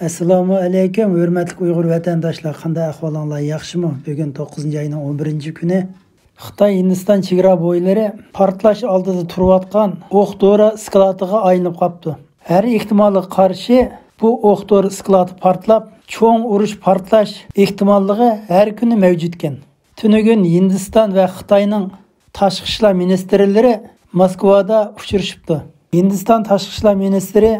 Assalomu alaykum, hurmatli Uyg'ur vatandoshlar, qanday ahvolingiz, yaxshimi? Bugun 9-oyning 11-kuni Xitoy Hindiston chegara bo'ylari portlash oldida turayotgan o'q-dori skladiga aylanib qoldi. Har ehtimolga qarshi bu o'q-dori skladi portlab, cho'ng urush portlash ehtimolligi har kuni mavjud ekan. Tunugun Hindiston va Xitoyning tashqi ishlar ministrlari Moskvada uchrashibdi. Hindiston tashqi ishlar ministri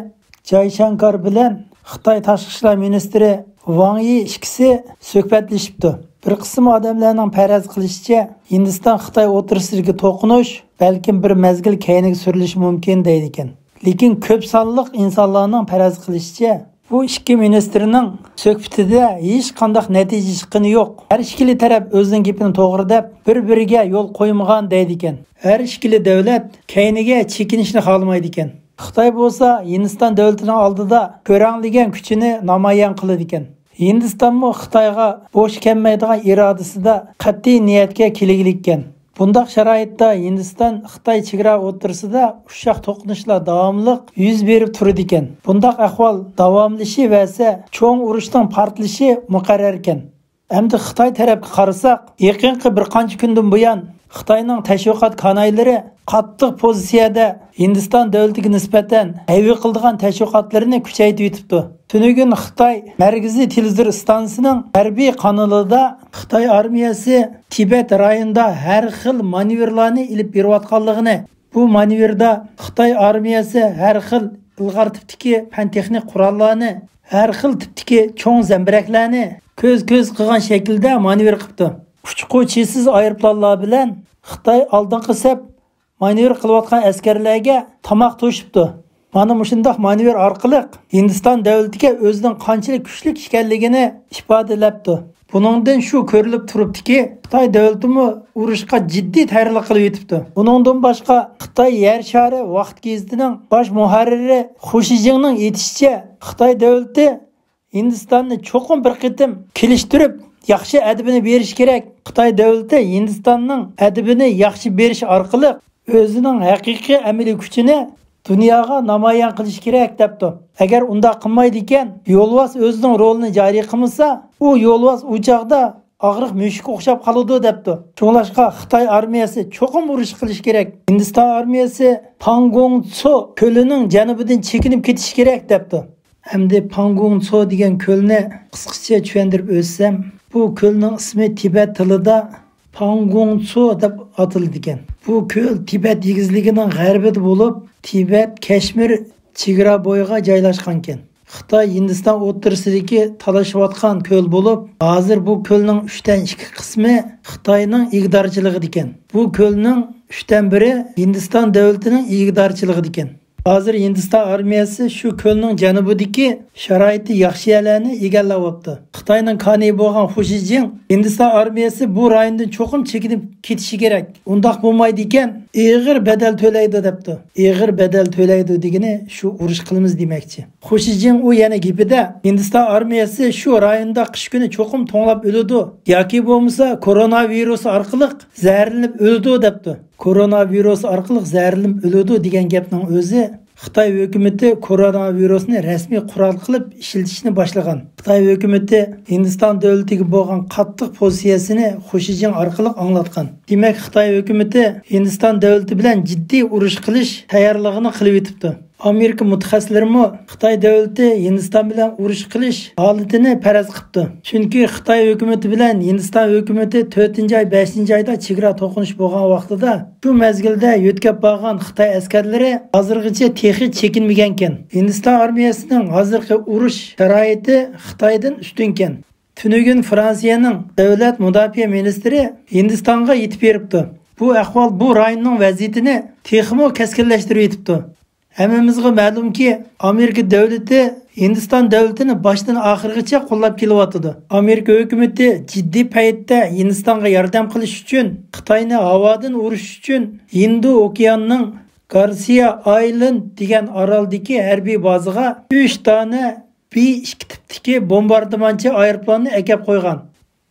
Jayshankar bilan Xitoy tashqi ishlar ministri Wang Yi ikkisi suhbatlashibdi. Bir qism odamlarning faraz qilishicha, Hindiston Xitoy o'tirsidagi to'qinish balkim bir mezgil keyinga surilishi mumkin deydi ekan. Lekin ko'p sonliq insonlarning faraz qilishicha, bu ikki ministrning suhbatida hech qanday natija chiqqani yo'q. Har ikkili taraf o'zining gapini to'g'ri deb bir-biriga yo'l qo'ymagan deydi ekan. Har ikkili davlat keyiniga chekinishni xohlamaydi ekan. Xitoy bo'lsa Hindiston davlatining oldida ko'ranligan kuchini namoyon qiladi ekan. Hindistonmi Xitoyga bo'sh kelmaydigan irodasida qat'iy niyatga kelgan ekan. Bundaq sharoitda Hindiston Xitoy chegara o'tirsida ushaq to'qnashlar davomli yuz berib turadi ekan. Bundaq ahvol davomlashaversa, cho'ng urushning portlashi muqarrar ekan. Endi Xitoy tarafga qarasak, yaqinqi bir qancha kundan buyon Xitoyning tashviqot kanallari qattiq pozitsiyada Hindiston davlatiga nisbatan ayvi qildigan tashviqotlarini kuchaytirib yetibdi. Tunugun Xitoy Markaziy televizor stansiyasining harbiy kanalida Xitoy armiyasi Tibet rayonida har xil manevrlarni ilib berayotganligini, bu manevrda Xitoy armiyasi har xil ilg'or tipdagi fan-texnik qurollarni, har xil tipdagi cho'ng zambiraklarni ko'z qilgan shaklda manevr qilibdi. Uçquchisiz aeroplanlar bilan Xitoy oldingi saf manevr qilayotgan askarlarga tamoq to'shibdi. Mana shunday manevr orqali Hindiston davlatiga o'zining qanchalik kuchli ekanligini ifodalabdi. Buningdan shu ko'rilib turibdiki, Xitoy davlatimi urushga jiddiy tayyorlik qilib yetibdi. Buningdan boshqa Xitoy yer shari vaqt gazetining bosh muharriri Xushijingning aytishicha, Xitoy davlati Hindistonni cho'qim bir qitim kelishtirib yaxshi adibini berish kerak. Xitoy davlati Hindistonning adibini yaxshi berish orqali o'zining haqiqiy amaliy kuchini dunyoga namoyon qilish kerak debdi. Agar unda qilmaydi ekan, yo'lvoz o'zining rolini joriy qilmasa, u yo'lvoz o'chog'da og'riq mushukka o'xshab qoladi debdi. Shunlashqa Xitoy armiyasi cho'qim urush qilish kerak. Hindiston armiyasi Pangong-Tso ko'lining janubidan chekinib ketish kerak debdi. Hamda Pangong-Tso degan ko'lni qisqacha tushuntirib o'tsam, bu ko'lning ismi Tibet tilida Pangong-Tso deb ataladi ekan. Bu ko'l Tibet yigizligining g'arbida bo'lib, Tibet Kashmir chegara bo'yiga joylashgan ekan. Xitoy Hindiston o'rtasidagi talashayotgan ko'l bo'lib, hozir bu ko'lning 3dan 2 qismi Xitoyning ig'dorchiligida ekan. Bu ko'lning 3dan 1 Hindiston davlatining ig'dorchiligida ekan. Hozir Hindiston armiyasi shu ko'lning janubidagi sharoiti yaxshi yerlarni egallayapti. Xitoyning qani bo'lgan Xushijing Hindiston armiyasi bu rayondan cho'qim chekinib ketishi kerak. Undaq bo'lmaydi ekan, og'ir bedel to'laydi debdi. Og'ir bedel to'laydi degani shu urush qilamiz demoqchi. Xushijing u yana gapida Hindiston armiyasi shu rayonda qish kuni cho'qim to'nglab o'ladi yoki bo'lmasa koronavirus orqali zaharlanib o'ladi debdi. Koronavirus orqali zaharlanib o'ladi degan gapning o'zi Xitoy hukumati koronavirusni rasmiy qurol qilib ishlatishni boshlagan. Xitoy hukumati Hindiston davlatiga bo'lgan qattiq pozitsiyasini Xushijing orqali anglatgan. Demak, Xitoy hukumati Hindiston davlati bilan jiddiy urush qilish tayyorligini qilib yetibdi. Amerika mutaxassislari Xitoy davlati Hindiston bilan urush qilish holatini faraz qildi. Chunki Xitoy hukumati bilan Hindiston hukumati 4-oy, 5-oyda chegara to'qinish bo'lgan vaqtida shu mezgilda yo'tkab borgan Xitoy askarlari hozirgacha texnik chekinmagan ekan. Hindiston armiyasining hozirgi urush sharoiti Xitoydan ustun ekan. Tunugun Fransiyaning davlat mudofaa ministri Hindistonga yetib beribdi. Bu ahvol bu rayonning vaziyatini texmo kaskinlashtirib yetibdi. Hammamizga ma'lumki, Amerika davlati Hindiston davlatini boshdan oxirigacha qo'llab kelyapti. Amerika hukumati jiddiy paytda Hindistonga yordam qilish uchun, Xitoyni havodan urish uchun Hindu okeanining Garcia Island degan oroldagi harbiy bazaga 3 dona B-2 tipdagi bombardimonchi aeroplanni akab qo'ygan.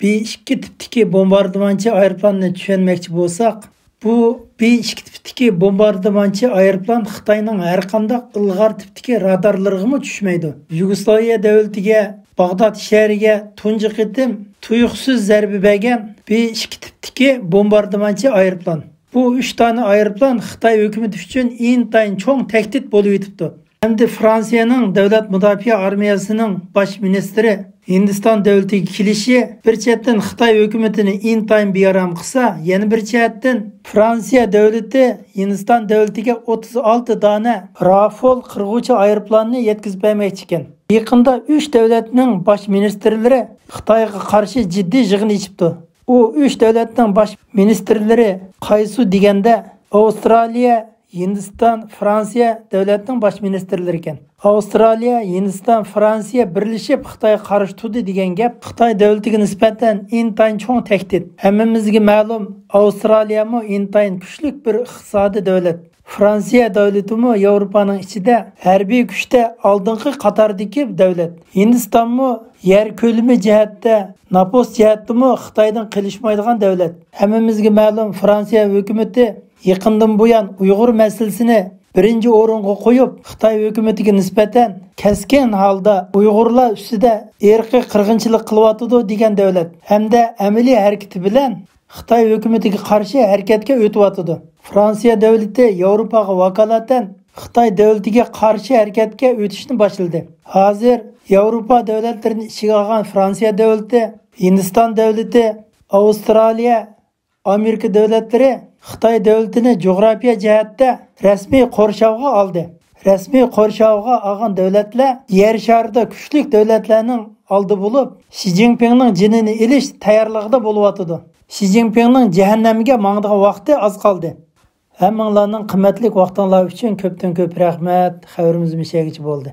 B-2 tipdagi bombardimonchi aeroplanni tushunmoqchi bo'lsak, Bu B-2 tipdeki bombardımançı aeroplan Xitayning har qanday ilg'or tipdeki radarlarına tushmaydi. Yugoslaviya davlatiga, Bag'dod shahriga tunji qitim tuyuqsiz zarba bergan B-2 tipdeki bombardımançı aeroplan. Bu 3 tane aeroplan Xitay hukumati uchun intayin cho'ng tahdid bo'lib yetibdi. Hamda Fransiyaning davlat mudofaa armiyasining bosh ministri Hindiston davlatiga kelishi bir chetdan Xitoy hukumatini intayin bearam qilsa, yana bir chetdan Fransiya davlati Hindiston davlatiga 36 dona Rafale qirg'uvchi aeroplanni yetkazib bermoqchi ekan. Yaqinda 3 davlatning bosh ministrlari Xitoyga qarshi jiddiy yig'in ichibdi. U 3 davlatning bosh ministrlari qaysi deganda Avstraliya, Hindiston, Fransiya davlatining bosh ministrlari ekan. Avstraliya, Hindiston, Fransiya birlashib Xitoyga qarshi turdi degan gap Xitoy davlatiga nisbatan intayin cho'ng tahdid. Hammamizga ma'lum, Avstraliya mo intayin kuchli bir iqtisodiy davlat. Fransiya davlati mo Yevropaning ichida harbiy kuchda oldingi qatordagi davlat. Hindiston mo yer ko'lami jihatda, nopos jihatda mo Xitoydan qilishmaydigan davlat. Hammamizga ma'lum, Fransiya hukumati yaqindan buyon Uyg'ur masalasini birinchi o'ringa qo'yib, Xitoy hukumatiga nisbatan keskin holda Uyg'urlar ustida irqiy qirg'inchilik qilyotdi degan davlat. Hamda amaliy harakati bilan Xitoy hukumatiga qarshi harakatga o'tyotdi. Fransiya davlati Yevropaga vakolatan Xitoy davlatiga qarshi harakatga o'tishni boshladi. Hozir Yevropa davlatlarini ichiga olgan Fransiya davlati, Hindiston davlati, Avstraliya, Amerika davlatlari Xitoy davlatini jo'g'rafiya jihatda rasmiy qo'rshovga oldi. Rasmiy qo'rshovga olgan davlatlar yer sharida kuchli davlatlarning oldi bo'lib, Xi Jinpingning jinini elish tayyorligida bo'lyotdi. Xi Jinpingning jahannamga mangdigan vaqti oz qoldi. Hammanglarning qimmatli vaqtingiz uchun ko'pdan ko'p rahmat. Xabarimiz mishagicha bo'ldi.